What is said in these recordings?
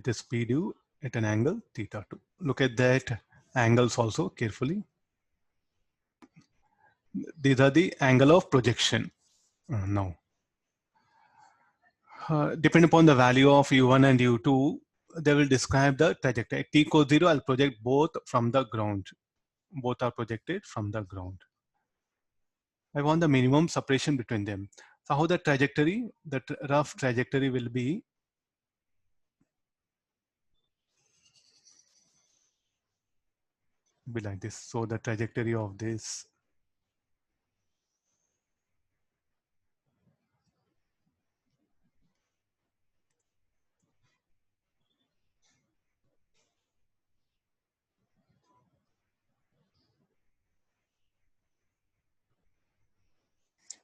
with a speed u at an angle theta 2. Look at that angles also carefully. These are the angle of projection. Now, depending upon the value of u1 and u2, they will describe the trajectory. At t equals 0, I'll project both from the ground. Both are projected from the ground. I want the minimum separation between them. So how the trajectory, the rough trajectory will be like this. So the trajectory of this,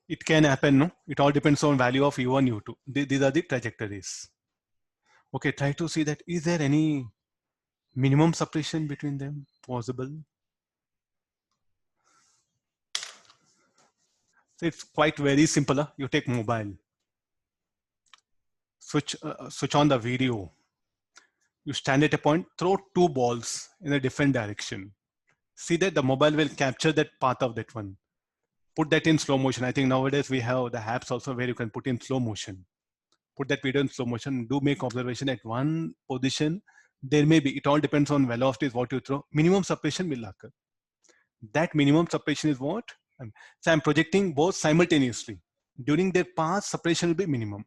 it can happen, no? It all depends on value of u1, u2. These are the trajectories. Okay, try to see that is there any minimum separation between them possible? So it's quite very simple. You take mobile, switch on the video. You stand at a point, throw two balls in a different direction. See that the mobile will capture that path of that one. Put that in slow motion. I think nowadays we have the apps also where you can put in slow motion. Put that video in slow motion. Do make observation at one position. There may be, it all depends on velocity is what you throw. Minimum separation will occur. That minimum separation is what? So I'm projecting both simultaneously. During their path, separation will be minimum.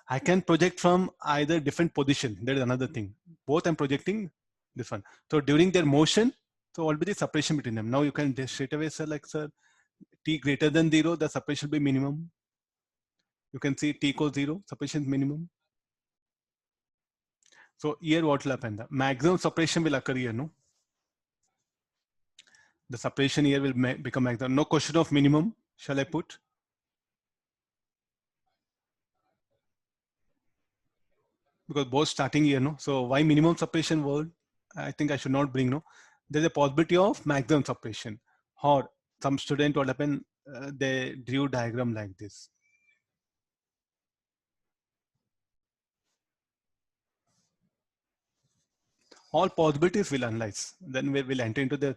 I can project from either different position. That is another thing. Both I'm projecting this one. So during their motion, so what will be the separation between them? Now you can straight away say like, sir, t greater than 0, the separation will be minimum. You can see t equals 0, separation is minimum. So here what will happen? The maximum separation will occur here, no? The separation here will become maximum. No question of minimum, shall I put? Because both starting here, no? So why minimum separation word? I think I should not bring, no? There's a possibility of maximum separation. Or some student, what happened, they drew diagram like this. All possibilities will analyze. Then we will enter into the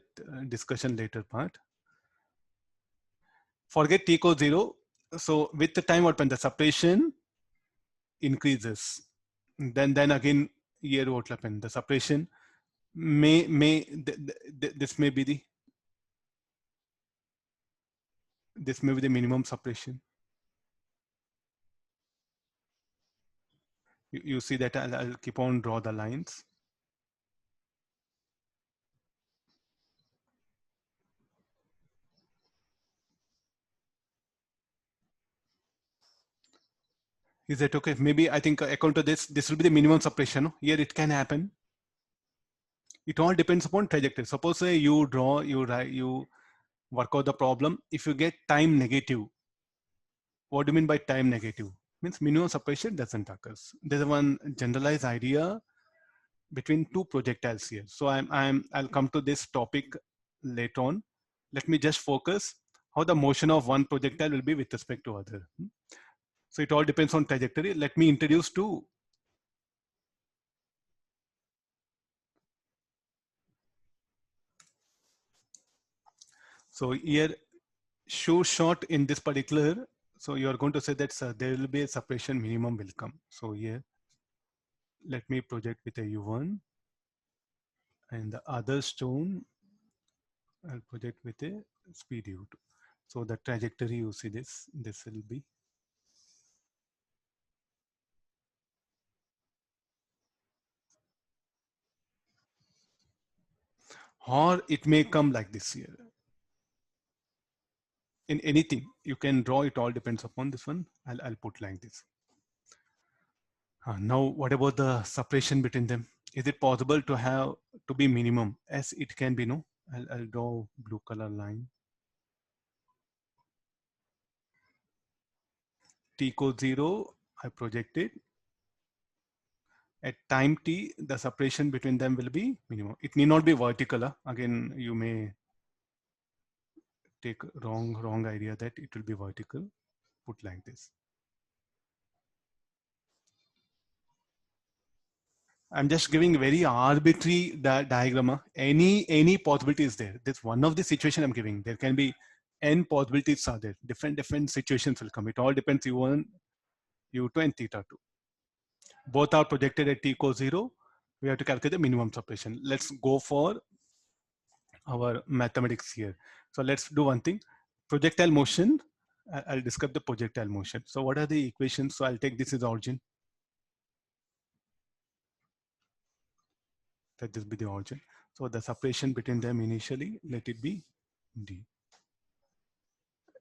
discussion later part. Forget t equals 0. So with the time, what happens? The separation increases. Then again, here what will happen? The separation this may be the minimum separation. You see that I'll keep on draw the lines. Is that okay? Maybe I think according to this will be the minimum separation. No? Here it can happen. It all depends upon trajectory. Suppose say you draw, you work out the problem. If you get time negative, what do you mean by time negative? Means minimum separation doesn't occur. There's one generalized idea between two projectiles here. So I'll come to this topic later on. Let me just focus how the motion of one projectile will be with respect to other. So it all depends on trajectory. Let me introduce two. So here, shoe shot in this particular. So you are going to say that there will be a separation minimum will come. So here, let me project with a U1 and the other stone I'll project with a speed U2. So the trajectory you see this will be. Or it may come like this here. In anything you can draw, it all depends upon this one. I'll put like this. Now what about the separation between them? Is it possible to have to be minimum? As it can be, no? I'll draw blue color line. T equals 0, I projected. At time t, the separation between them will be minimum. It need not be vertical. Again, you may take wrong idea that it will be vertical. Put like this. I'm just giving very arbitrary diagram. Any possibility is there. This one of the situation I'm giving. There can be n possibilities are there. Different situations will come. It all depends u1, u2, and theta 2. Both are projected at t equals 0. We have to calculate the minimum separation. Let's go for our mathematics here. So let's do one thing. Projectile motion. I'll describe the projectile motion. So what are the equations? So I'll take this as origin. Let this be the origin. So the separation between them initially, let it be d.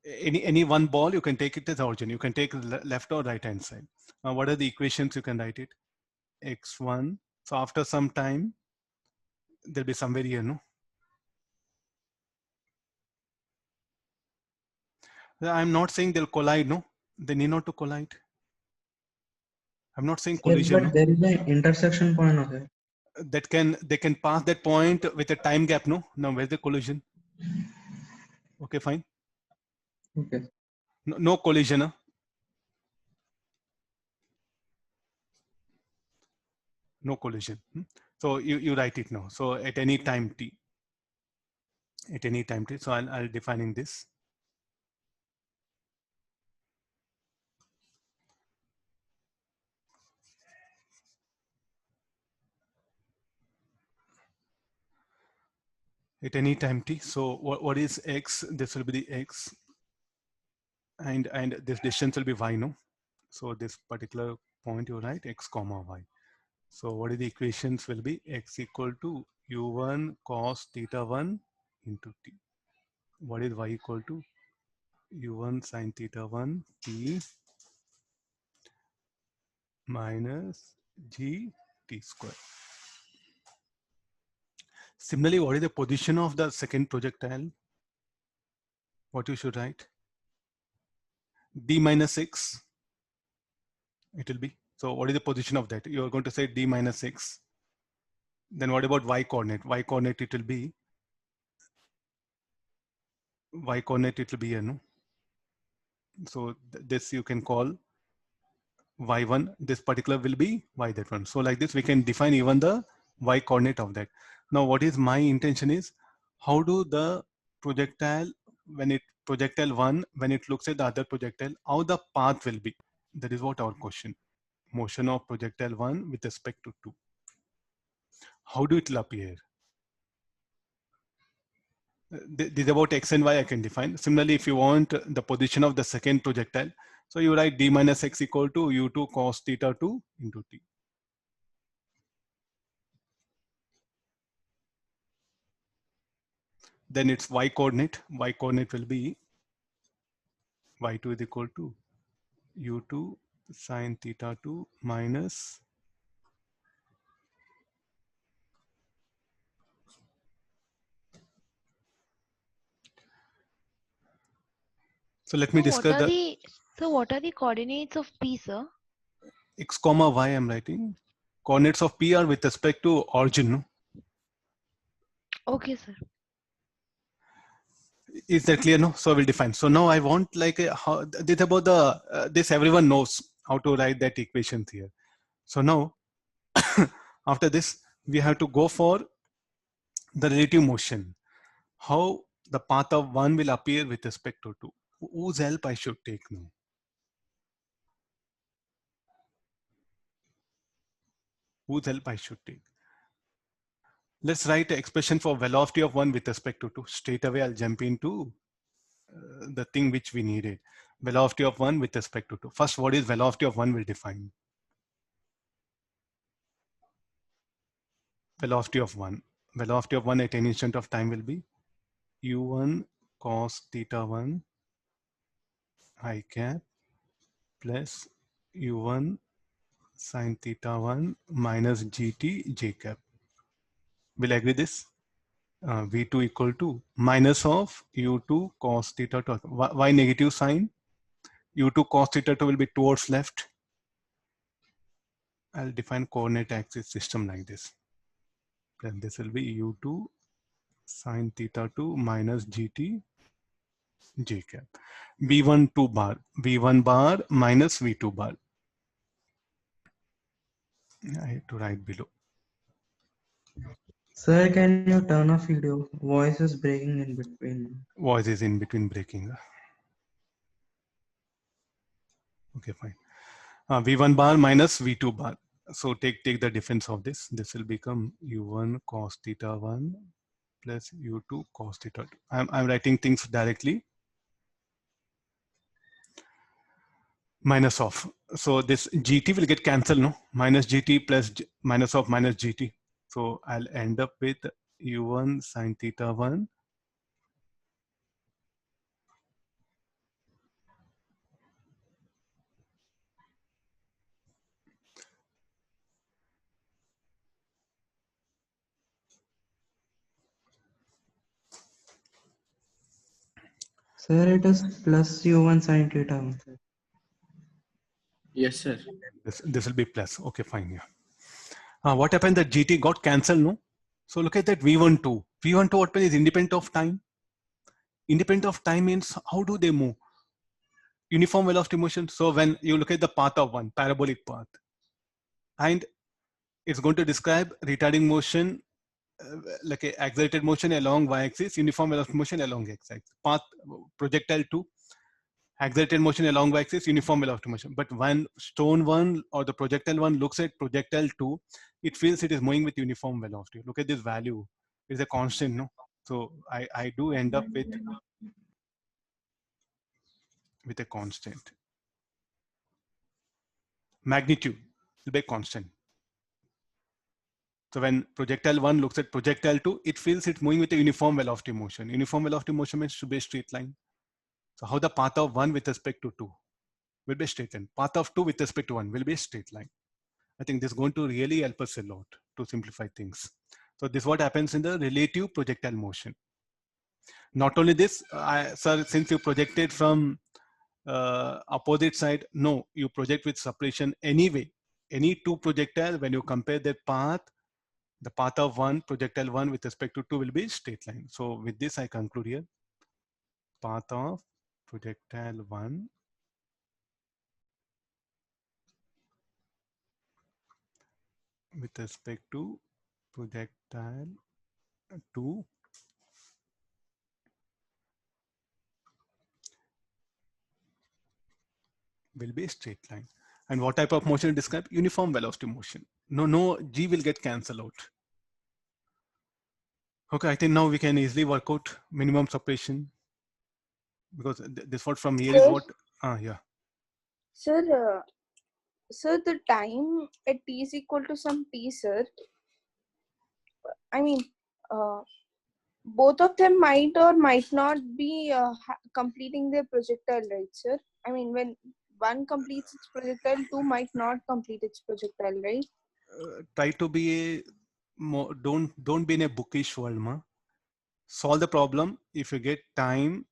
Any one ball, you can take it as origin. You can take left or right hand side. What are the equations? You can write it x1. So after some time, there'll be somewhere here, no? I'm not saying they'll collide, no? They need not to collide. I'm not saying collision, But no? there is an intersection point, okay? They can pass that point with a time gap, no? Now where's the collision? Okay, fine. Okay. No collision, huh? No collision. So you write it now. So at any time t, at any time t. So I'll defining this. At any time t. So what is x? This will be the x, and this distance will be y, no? So this particular point you write x comma y. So what is the equations will be x equal to u1 cos theta 1 into t. What is y equal to u1 sin theta 1 t minus g t square. Similarly, what is the position of the second projectile? What you should write? D minus x, it will be. So what is the position of that? You are going to say d minus x. Then what about y coordinate? Y coordinate, it will be, y coordinate, it will be here, no? So this you can call y1. This particular will be y that one. So like this, we can define even the y coordinate of that. Now, what is my intention is, how do the projectile, projectile 1, when it looks at the other projectile, how the path will be? That is what our question. Motion of projectile 1 with respect to 2. How do it will appear? This is about x and y I can define. Similarly, if you want the position of the second projectile, so you write d minus x equal to u2 cos theta 2 into t. Then its y coordinate. Y coordinate will be y2 is equal to u2 sine theta 2 minus so let me describe the what are the coordinates of P, sir? x comma y I'm writing. Coordinates of P are with respect to origin. No? Okay, sir. Is that clear? No. So we'll define. So now I want like this about the this everyone knows how to write that equation here. So now after this we have to go for the relative motion. How the path of 1 will appear with respect to 2. Whose help I should take now? Whose help I should take? Let's write an expression for velocity of 1 with respect to 2. Straight away I'll jump into the thing which we needed. Velocity of 1 with respect to 2. First, what is velocity of 1 will define. Velocity of 1. Velocity of 1 at any instant of time will be u1 cos theta 1 I cap plus u1 sin theta 1 minus gt j cap. Will agree this? V2 equal to minus of u2 cos theta 2. Why negative sign? u2 cos theta 2 will be towards left. I'll define coordinate axis system like this. Then this will be u2 sin theta 2 minus gt j cap. v1 2 bar, v1 bar minus v2 bar. I have to write below. Sir, can you turn off video? Voice is breaking in between. Voice is in between breaking. Okay, fine. V1 bar minus V2 bar. So take the difference of this. This will become U1 cos theta 1 plus U2 cos theta 2. I'm writing things directly. Minus of. So this GT will get cancelled, no? Minus GT plus minus of minus GT. So I'll end up with U1 sin theta 1 Sir, it is plus U1 sin theta. Yes, sir. This will be plus. Okay, fine. Yeah. What happened? That GT got cancelled, no? So look at that V12. V12 what is independent of time. Independent of time means how do they move? Uniform velocity motion. So when you look at the path of one parabolic path, and it's going to describe retarding motion, like a accelerated motion along y-axis, uniform velocity motion along x-axis. Path projectile 2. Accelerated motion along y-axis, uniform velocity motion. But when stone 1 or the projectile 1 looks at projectile 2, it feels it is moving with uniform velocity. Look at this value. It's a constant, no? So I do end up with a constant. Magnitude will be a constant. So when projectile 1 looks at projectile 2, it feels it's moving with a uniform velocity motion. Uniform velocity motion means should be a straight line. So how the path of 1 with respect to 2 will be a straight line. Path of 2 with respect to 1 will be a straight line. I think this is going to really help us a lot to simplify things. So this is what happens in the relative projectile motion. Not only this, sir, since you projected from opposite side, no, you project with separation anyway. Any two projectile, when you compare their path, the path of one projectile 1 with respect to 2 will be straight line. So with this, I conclude here. Path of projectile 1 with respect to projectile 2 will be a straight line. And what type of motion describe? Uniform velocity motion. No, G will get cancelled out. Okay, I think now we can easily work out minimum separation, because this what from here is Sir, what, yeah. sir, sir, the time at t is equal to some t, sir. I mean, uh, both of them might or might not be completing their projectile, right, sir? I mean, when one completes its projectile, two might not complete its projectile, right? Try to be a more, don't be in a bookish world, ma. Solve the problem. If you get time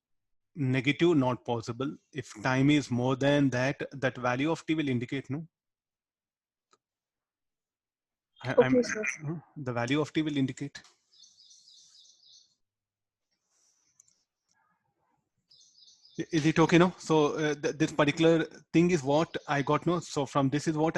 negative, not possible. If time is more than that, that value of t will indicate, no. Okay, sir. The value of t will indicate. Is it okay, no? So this particular thing is what I got, no. So from this is what